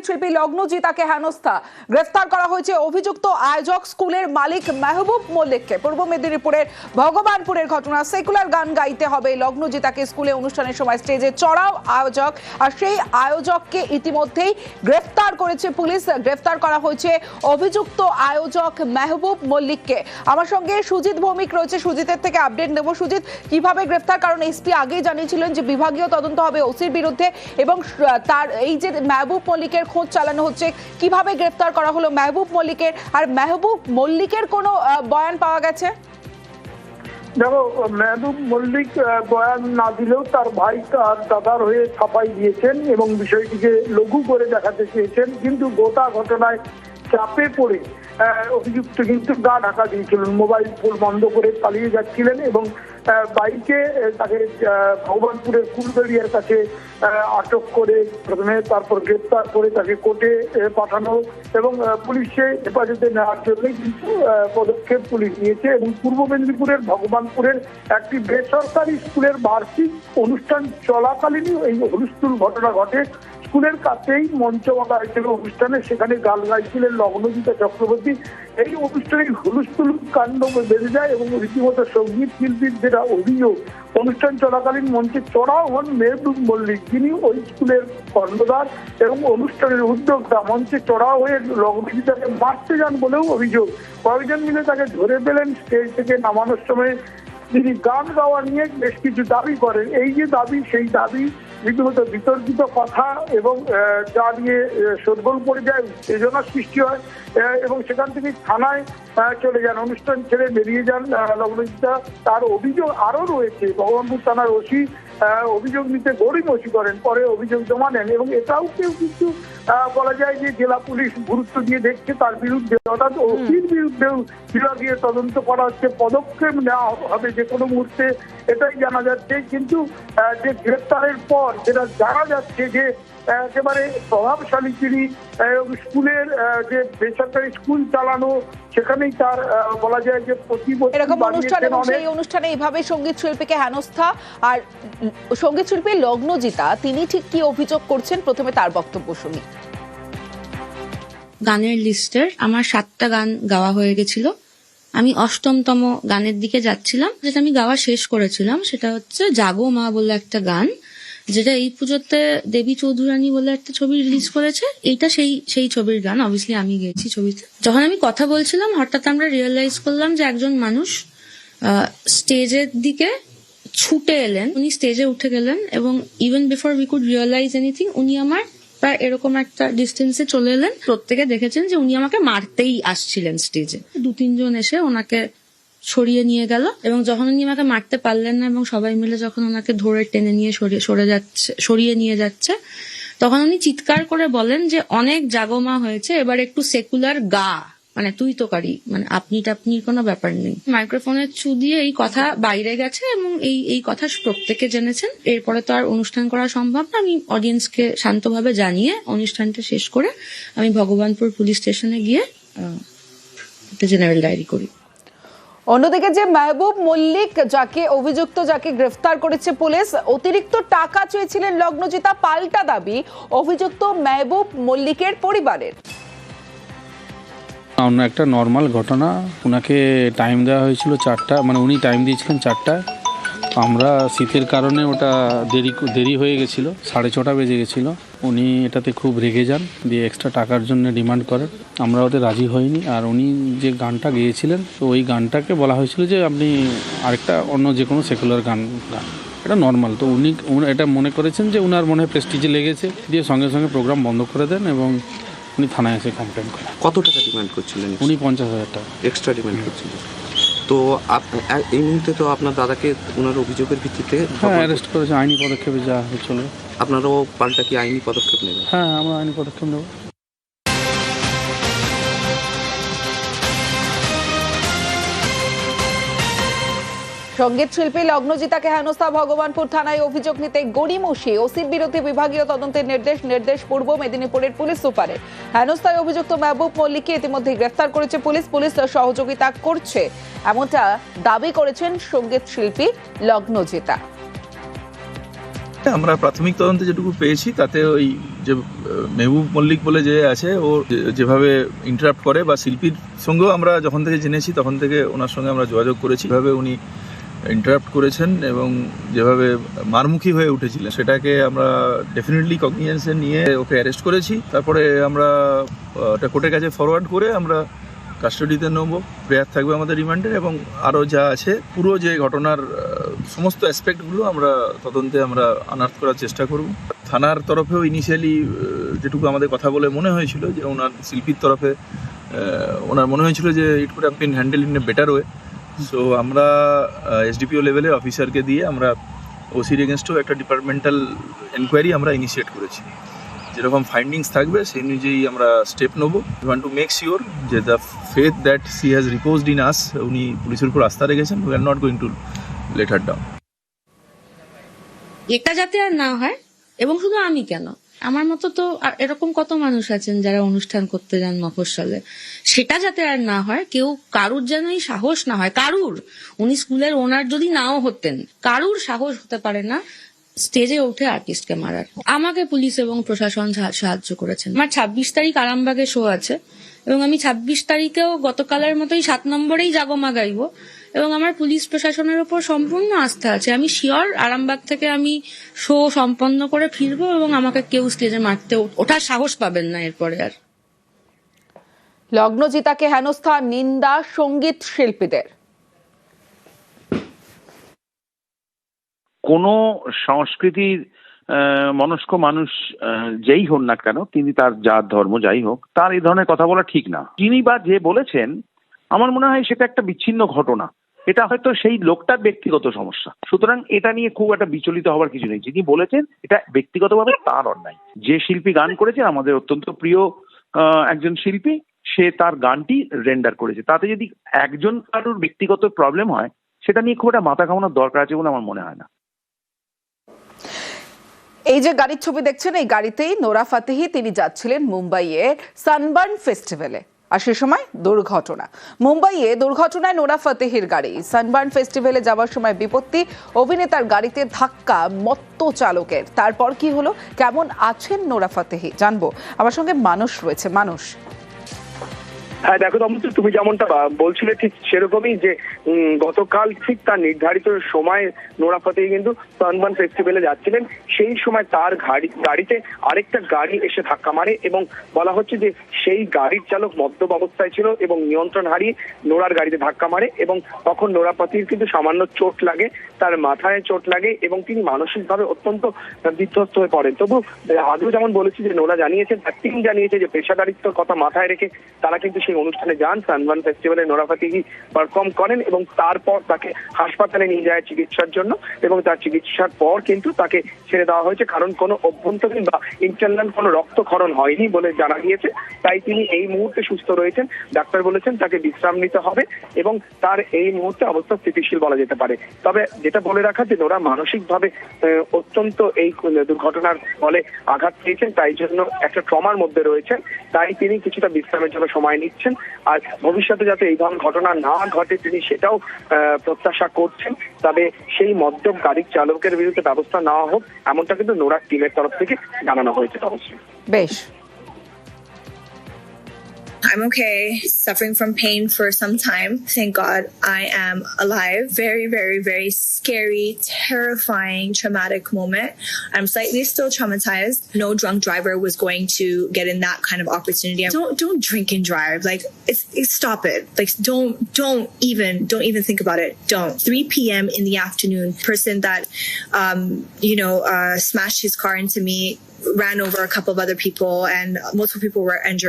শিল্পী লগ্নজিতাকে হেনস্থা গ্রেফতার করা হয়েছে। অভিযুক্ত আয়োজক স্কুলের মালিক মেহবুব মল্লিককে। পূর্ব মেদিনীপুরের ভগবানপুরের ঘটনা। সেকুলার গান গাইতে হবে লগ্নজিতাকে স্কুলে অনুষ্ঠানের সময় স্টেজে চড়াও আয়োজক, আর সেই আয়োজককে ইতিমধ্যেই গ্রেফতার করেছে পুলিশ। গ্রেফতার করা হয়েছে অভিযুক্ত আয়োজক মেহবুব মল্লিককে। আমার সঙ্গে সুজিত ভৌমিক রয়েছে, সুজিতের থেকে আপডেট নেব। সুজিত, কিভাবে গ্রেফতার? কারণ এসপি আগেই জানিয়েছিলেন যে বিভাগীয় তদন্ত হবে ওসির বিরুদ্ধে, এবং তার এই যে মেহবুব মল্লিকের খোঁজ চালানো হচ্ছে। কিভাবে গ্রেফতার করা হলো মেহবুব মল্লিকের, আর মেহবুব মল্লিকের কোনো বয়ান পাওয়া গেছে? দেখো, মেহবুব মল্লিক বয়ান না দিলেও তার ভাই তার দাদার হয়ে ছাপাই দিয়েছেন এবং বিষয়টিকে লঘু করে দেখাতে চেয়েছেন, কিন্তু গোটা ঘটনায় চাপে পড়ে অভিযুক্ত কিন্তু গা ঢাকা দিয়েছিলেন, মোবাইল ফোন বন্ধ করে পালিয়ে যাচ্ছিলেন এবং বাইকে তাকে ভগবানপুরের কুলবেড়িয়ার কাছে আটক করে প্রথমে, তারপর গ্রেপ্তার করে তাকে কোর্টে পাঠানো এবং পুলিশে হেফাজতে নেওয়ার জন্যই কিন্তু পদক্ষেপ পুলিশ নিয়েছে। এবং পূর্ব মেদিনীপুরের ভগবানপুরের একটি বেসরকারি স্কুলের বার্ষিক অনুষ্ঠান চলাকালীনই এই হুলস্থুল ঘটনা ঘটে। স্কুলের কাছেই মঞ্চ বাঁধা হয়েছিল অনুষ্ঠানে, সেখানে গান গাইছিলেন লগ্নজিতা চক্রবর্তী। এই অনুষ্ঠানে হুলস্থুল কাণ্ড বেড়ে যায় এবং রীতিমতো সঙ্গীত শিল্পীর যেটা অভিযোগ, অনুষ্ঠান চলাকালীন মঞ্চে চড়াও হন মেহবুব মল্লিক, যিনি ওই স্কুলের কর্ণধার এবং অনুষ্ঠানের উদ্যোক্তা। মঞ্চে চড়াও হয়ে লগ্নজিতাকে মারতে যান বলেও অভিযোগ। কয়েকজন মিলে তাকে ধরে পেলেন। স্টেজ থেকে নামানোর সময় তিনি গান গাওয়া নিয়ে বেশ কিছু দাবি করেন। এই যে দাবি, সেই দাবি রীতিমতো বিতর্কিত কথা এবং যা নিয়ে শোরগোল পড়ে যায়, উত্তেজনার সৃষ্টি হয় এবং সেখান থেকে থানায় চলে যান, অনুষ্ঠান ছেড়ে বেরিয়ে যান লগ্নজিতা। তার অভিযোগ আরও রয়েছে। ভগবানপুর থানার ওসি অভিযোগ নিতে গড়িমসি করেন, পরে অভিযোগ জমা নেন এবং এটাও কেউ কিন্তু বলা যায় যে জেলা পুলিশ গুরুত্ব দিয়ে দেখছে তার বিরুদ্ধে, অর্থাৎ ওসির বিরুদ্ধেও বিভাগীয় তদন্ত করা হচ্ছে, পদক্ষেপ নেওয়া হবে যে কোনো মুহূর্তে, এটাই জানা যাচ্ছে। কিন্তু যে গ্রেপ্তারের পর যেটা জানা যাচ্ছে যে একেবারে প্রভাবশালী তিনি, স্কুলের যে বেসরকারি স্কুল চালানো, সেখানেই তার বলা যায় যে এরকম অনুষ্ঠান, এবং সেই অনুষ্ঠানে এইভাবে সঙ্গীত শিল্পীকে হেনস্থা। আর সঙ্গীত শিল্পী লগ্নজিতা তিনি ঠিক কি অভিযোগ করছেন, প্রথমে তার বক্তব্য শুনি। গানের লিস্টের আমার 7টা গান গাওয়া হয়ে গেছিল। আমি 8তম গানের দিকে যাচ্ছিলাম, যেটা আমি গাওয়া শেষ করেছিলাম। সেটা হচ্ছে জাগো মা বলে একটা গান, যেটা এই পুজোতে দেবী চৌধুরানী বলে একটা ছবি রিলিজ করেছে। এইটা সেই ছবির গান, অবভিয়াসলি আমি গেয়েছি ছবিতে। যখন আমি কথা বলছিলাম, হঠাৎ আমরা রিয়েলাইজ করলাম যে একজন মানুষ স্টেজের দিকে ছুটে এলেন। উনি স্টেজে উঠে গেলেন এবং even before we could realise anything, উনি আমার প্রায় এরকম একটা ডিস্টেন্সে চলে এলেন। প্রত্যেকে দেখেছেন যে উনি আমাকে মারতেই আসছিলেন স্টেজে। 2-3 জন এসে ওনাকে সরিয়ে নিয়ে গেল এবং যখন উনি আমাকে মারতে পারলেন না এবং সবাই মিলে যখন ওনাকে ধরে টেনে নিয়ে সরিয়ে নিয়ে যাচ্ছে, তখন উনি চিৎকার করে বলেন যে অনেক জাগমা হয়েছে, এবার একটু সেকুলার গা, মানে তুই তো কারি, মানে আপনি টাপনির কোনো ব্যাপার নেই। মাইক্রোফোনের থ্রু দিয়ে এই কথা বাইরে গেছে এবং এই কথা প্রত্যেকে জেনেছেন। এরপরে তো আর অনুষ্ঠান করা সম্ভব না। আমি অডিয়েন্সকে শান্তভাবে জানিয়ে অনুষ্ঠানটা শেষ করে আমি ভগবানপুর পুলিশ স্টেশনে গিয়ে একটা জেনারেল ডায়েরি করি। অন্যদিকে যে মেহবুব মল্লিক, যাকে অভিযুক্ত, যাকে গ্রেফতার করেছে পুলিশ, অতিরিক্ত টাকা চেয়েছিলেন লগ্নজিতা। পাল্টা দাবি অভিযুক্ত মেহবুব মল্লিকের পরিবারের। অন্য একটা নর্মাল ঘটনা, ওনাকে টাইম দেওয়া হয়েছিল 4টা, মানে উনি টাইম দিয়েছিলেন 4টায়। আমরা শীতের কারণে ওটা দেরি হয়ে গেছিলো, 6:30 বেজে গেছিলো। উনি এটাতে খুব রেগে যান, দিয়ে এক্সট্রা টাকার জন্য ডিমান্ড করেন। আমরা ওতে রাজি হইনি। আর উনি যে গানটা গেয়েছিলেন, তো ওই গানটাকে বলা হয়েছিল যে আপনি আরেকটা অন্য যে কোনো সেকুলার গান, এটা নর্মাল। তো উনি এটা মনে করেছেন যে উনার মনে প্রেস্টিজে লেগেছে, দিয়ে সঙ্গে সঙ্গে প্রোগ্রাম বন্ধ করে দেন এবং উনি থানায় এসে কমপ্লেন করেন। কত টাকা ডিমান্ড করছিলেন? উনি 50,000 টাকা এক্সট্রা ডিমান্ড করছিলেন। তো এই মুহূর্তে তো আপনার দাদাকে ওনার অভিযোগের ভিত্তিতে অ্যারেস্ট করেছে, আইনি পদক্ষেপে যা চলবে। আপনারাও পাল্টা কি আইনি পদক্ষেপ নেবেন? হ্যাঁ, আমরা আইনি পদক্ষেপ নেব। সঙ্গীত শিল্পী লগ্নজিতাকে হেনস্থা, ভগবানপুর থানায় অভিযোগ নিতে গড়িমসি। ওসির বিরুদ্ধে বিভাগীয় তদন্তের নির্দেশ পূর্ব মেদিনীপুরের পুলিশ সুপারের। হেনস্থায় অভিযুক্ত মেহবুব মল্লিককে ইতিমধ্যে গ্রেফতার করেছে পুলিশ। পুলিশ সহযোগিতা করছে এমনটা দাবি করেছেন সঙ্গীত শিল্পী লগ্নজিতা। আমরা প্রাথমিক তদন্তে যেটুকু পেয়েছি তাতে ওই যে মেহবুব মল্লিক বলে যে আছে, ও যেভাবে ইন্টারাপ্ট করে বা শিল্পীর সঙ্গেও আমরা যখন থেকে জেনেছি তখন থেকে ওনার সঙ্গে আমরা যোগাযোগ করেছি, যেভাবে উনি ইন্টারাপ্ট করেছেন এবং যেভাবে মারমুখী হয়ে উঠেছিলেন সেটাকে আমরা ডেফিনেটলি কগনিজেন্সে নিয়ে ওকে অ্যারেস্ট করেছি। তারপরে আমরা ওটা কোর্টের কাছে ফরওয়ার্ড করে আমরা কাস্টাডিতে নেব, প্রেয়ার থাকবে আমাদের রিমান্ডে, এবং আরও যা আছে পুরো যে ঘটনার সমস্ত অ্যাসপেক্টগুলো আমরা তদন্তে আমরা আনার্থ করার চেষ্টা করব। থানার তরফেও ইনিশিয়ালি যেটুকু আমাদের কথা বলে মনে হয়েছিল যে ওনার শিল্পীর তরফে ওনার মনে হয়েছিল যে it could have been handle in a better way. So আমরা এসডিপিও লেভেলে অফিসারকে দিয়ে আমরা ওসির এগেনস্টেও একটা ডিপার্টমেন্টাল এনকোয়ারি আমরা ইনিশিয়েট করেছি। যেরকম ফাইন্ডিংস থাকবে সেই অনুযায়ী আমরা স্টেপ নেবো। We want to make sure যে the faith that she has reposed in us, উনি পুলিশের উপর আস্থা রেখেছেন, we are not going to let her down. এটা যাতে আর না হয়, এবং শুধু আমি কেন, আমার মতো তো এরকম কত মানুষ আছেন যারা অনুষ্ঠান করতে যান মফস্বলে, সেটা যাতে আর না হয়। কেউ কারুর যেন এই সাহস না হয়, কারুর, উনি স্কুলের ওনার যদি নাও হতেন, কারুর সাহস হতে পারে না স্টেজে উঠে আর্টিস্টকে মারার। আমাকে পুলিশ এবং প্রশাসন সাহায্য করেছেন। আমার 26 তারিখ আরামবাগে শো আছে, এবং আমি 26 তারিখেও গতকালের মতোই 7 নম্বরেই জাগমা গাইবো, এবং আমার পুলিশ প্রশাসনের উপর সম্পূর্ণ আস্থা আছে। আমি শিওর আরামবাগ থেকে আমি শো সম্পন্ন করে ফিরবো, এবং আমাকে কেউ স্টেজে মারতে ওঠার সাহস পাবেন না এরপরে আর। লগ্নজিতাকে হেনস্থা, নিন্দা সঙ্গীত শিল্পীদের। কোনো সংস্কৃতির মনস্ক মানুষ যেই হন না কেন, তিনি তার জাত ধর্ম যাই হোক, তার এই ধরনের কথা বলা ঠিক না। যিনি বা যে বলেছেন, আমার মনে হয় সেটা একটা বিচ্ছিন্ন ঘটনা, এটা হয়তো সেই লোকটার ব্যক্তিগত সমস্যা। সুতরাং এটা নিয়ে খুব একটা বিচলিত হওয়ার কিছু নেই। যিনি বলেছেন এটা ব্যক্তিগতভাবে তার অন্যায়। যে শিল্পী গান করেছেন, আমাদের অত্যন্ত প্রিয় একজন শিল্পী, সে তার গানটি রেন্ডার করেছে। তাতে যদি একজন কারোর ব্যক্তিগত প্রবলেম হয়, সেটা নিয়ে খুব একটা মাথা ঘামানোর দরকার আছে বলে আমার মনে হয় না। এই যে গাড়ির ছবি দেখছেন, এই গাড়িতেই নোরা ফাতেহি তিনি যাচ্ছিলেন মুম্বাইয়ে সানবার্ন ফেস্টিভ্যালে, আর সে সময় দুর্ঘটনা। মুম্বাইয়ে দুর্ঘটনায় নোরা ফাতেহির গাড়ি। সানবার্ন ফেস্টিভ্যালে যাওয়ার সময় বিপত্তি, অভিনেতার গাড়িতে ধাক্কা মত্ত চালকের। তারপর কি হলো, কেমন আছেন নোরা ফাতেহি জানবো। আমার সঙ্গে মানুষ রয়েছে। মানুষ, হ্যাঁ দেখো তমসু, তুমি যেমনটা বলছিলে ঠিক সেরকমই, যে গতকাল ঠিক তার নির্ধারিত সময় নোরা ফাতেহি কিন্তু সানবার্ন ফেস্টিভ্যালে যাচ্ছিলেন। সেই সময় তার গাড়িতে আরেকটা গাড়ি এসে ধাক্কা মারে, এবং বলা হচ্ছে যে সেই গাড়ির চালক মদ্যপ অবস্থায় ছিল এবং নিয়ন্ত্রণ হারিয়ে নোরার গাড়িতে ধাক্কা মারে, এবং তখন নোরা ফাতেহির কিন্তু সামান্য চোট লাগে, তার মাথায় চোট লাগে, এবং তিনি মানসিকভাবে অত্যন্ত বিধ্বস্ত হয়ে পড়েন। তবু আগেও যেমন বলেছি যে নোরা জানিয়েছেন, তার টিম জানিয়েছে যে পেশাদারিত্বর কথা মাথায় রেখে তারা কিন্তু সেই অনুষ্ঠানে যান। সানবার্ন ফেস্টিভ্যালে নোরা ফাতেহি পারফর্ম করেন, এবং তারপর তাকে হাসপাতালে নিয়ে যায় চিকিৎসার জন্য, এবং তার চিকিৎসার পর কিন্তু তাকে ছেড়ে দেওয়া হয়েছে, কারণ কোনো অভ্যন্তরীণ বা ইন্টারনাল কোনো রক্তক্ষরণ হয়নি বলে জানা গিয়েছে। তাই তিনি এই মুহূর্তে সুস্থ রয়েছেন। ডাক্তার বলেছেন তাকে বিশ্রাম নিতে হবে, এবং তার এই মুহূর্তে অবস্থা স্থিতিশীল বলা যেতে পারে। তবে যেটা বলে রাখা যে নোরা মানসিকভাবে অত্যন্ত এই দুর্ঘটনার ফলে আঘাত পেয়েছেন, তাই জন্য একটা ট্রমার মধ্যে রয়েছেন, তাই তিনি কিছুটা বিশ্রামের জন্য সময় নিচ্ছেন। আর ভবিষ্যতে যাতে এই ধরনের ঘটনা না ঘটে তিনি সেটাও প্রত্যাশা করছেন। তবে সেই মদ্যপ গাড়ির চালকের বিরুদ্ধে ব্যবস্থা নেওয়া হোক, এমনটা কিন্তু নোরার টিমের তরফ থেকে জানানো হয়েছে। অবশ্যই বেশ। I'm okay, suffering from pain for some time. Thank God I am alive. Very, very, very scary, terrifying, traumatic moment. I'm slightly still traumatized. No drunk driver was going to get in that kind of opportunity. Don't drink and drive. Like, it's stop it. Like, don't even think about it. Don't. 3 p.m. in the afternoon, person that, smashed his car into me, ran over a couple of other people, and multiple people were injured.